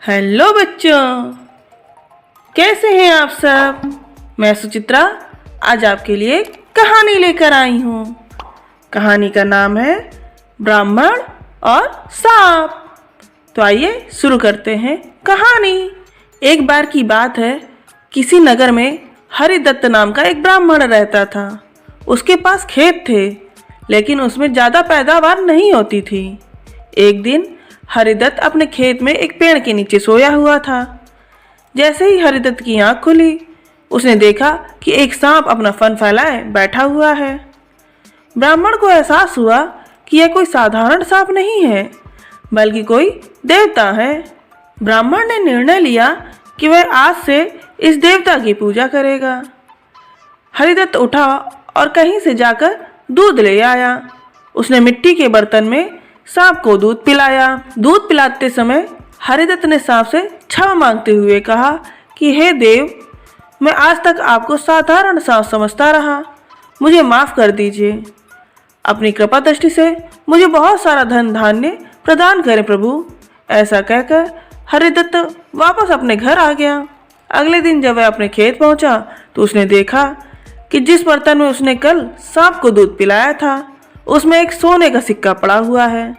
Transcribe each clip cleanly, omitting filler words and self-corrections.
Hello बच्चों, कैसे हैं आप सब। मैं सुचित्रा आज आपके लिए कहानी लेकर आई हूँ। कहानी का नाम है ब्राह्मण और सांप। तो आइए शुरू करते हैं कहानी। एक बार की बात है, किसी नगर में हरिदत्त नाम का एक ब्राह्मण रहता था। उसके पास खेत थे, लेकिन उसमें ज़्यादा पैदावार नहीं होती थी। एक दिन हरिदत्त अपने खेत में एक पेड़ के नीचे सोया हुआ था। जैसे ही हरिदत्त की आंख खुली, उसने देखा कि एक सांप अपना फन फैलाए बैठा हुआ है। ब्राह्मण को एहसास हुआ कि यह कोई साधारण सांप नहीं है, बल्कि कोई देवता है। ब्राह्मण ने निर्णय लिया कि वह आज से इस देवता की पूजा करेगा। हरिदत्त उठा और कहीं से जाकर दूध ले आया। उसने मिट्टी के बर्तन में सांप को दूध पिलाया। दूध पिलाते समय हरिदत्त ने सांप से क्षमा मांगते हुए कहा कि हे देव, मैं आज तक आपको साधारण सांप समझता रहा, मुझे माफ कर दीजिए। अपनी कृपा दृष्टि से मुझे बहुत सारा धन धान्य प्रदान करें प्रभु। ऐसा कहकर हरिदत्त वापस अपने घर आ गया। अगले दिन जब वह अपने खेत पहुंचा तो उसने देखा कि जिस बर्तन में उसने कल सांप को दूध पिलाया था, उसमें एक सोने का सिक्का पड़ा हुआ है।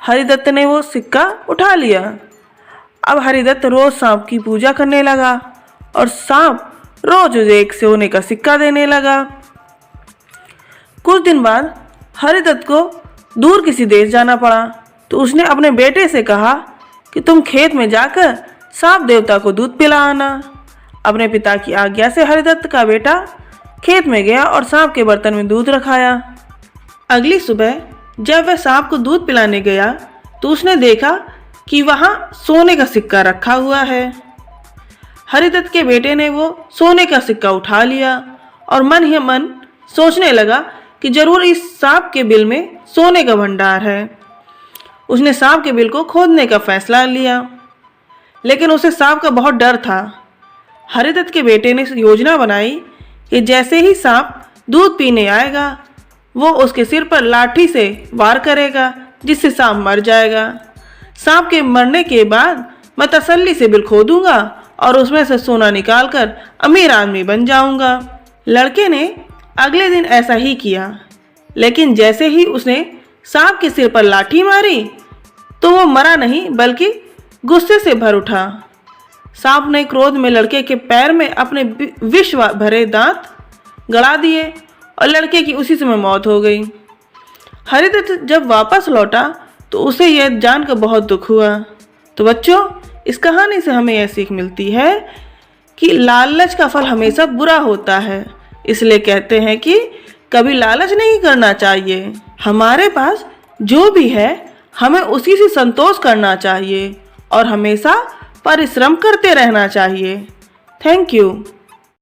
हरिदत्त ने वो सिक्का उठा लिया। अब हरिदत्त रोज सांप की पूजा करने लगा और सांप रोज उसे एक सोने का सिक्का देने लगा। कुछ दिन बाद हरिदत्त को दूर किसी देश जाना पड़ा, तो उसने अपने बेटे से कहा कि तुम खेत में जाकर सांप देवता को दूध पिला आना। अपने पिता की आज्ञा से हरिदत्त का बेटा खेत में गया और सांप के बर्तन में दूध रखाया। अगली सुबह जब वह सांप को दूध पिलाने गया तो उसने देखा कि वहाँ सोने का सिक्का रखा हुआ है। हरिदत्त के बेटे ने वो सोने का सिक्का उठा लिया और मन ही मन सोचने लगा कि जरूर इस सांप के बिल में सोने का भंडार है। उसने सांप के बिल को खोदने का फैसला लिया, लेकिन उसे सांप का बहुत डर था। हरिदत्त के बेटे ने योजना बनाई कि जैसे ही सांप दूध पीने आएगा, वो उसके सिर पर लाठी से वार करेगा, जिससे सांप मर जाएगा। सांप के मरने के बाद मैं तसल्ली से बिल खोदूंगा और उसमें से सोना निकालकर अमीर आदमी बन जाऊंगा। लड़के ने अगले दिन ऐसा ही किया, लेकिन जैसे ही उसने सांप के सिर पर लाठी मारी तो वो मरा नहीं, बल्कि गुस्से से भर उठा। सांप ने क्रोध में लड़के के पैर में अपने विष भरे दांत गड़ा दिए और लड़के की उसी समय मौत हो गई। हरिदत्त जब वापस लौटा तो उसे यह जानकर बहुत दुख हुआ। तो बच्चों, इस कहानी से हमें यह सीख मिलती है कि लालच का फल हमेशा बुरा होता है। इसलिए कहते हैं कि कभी लालच नहीं करना चाहिए। हमारे पास जो भी है हमें उसी से संतोष करना चाहिए और हमेशा परिश्रम करते रहना चाहिए। Thank you.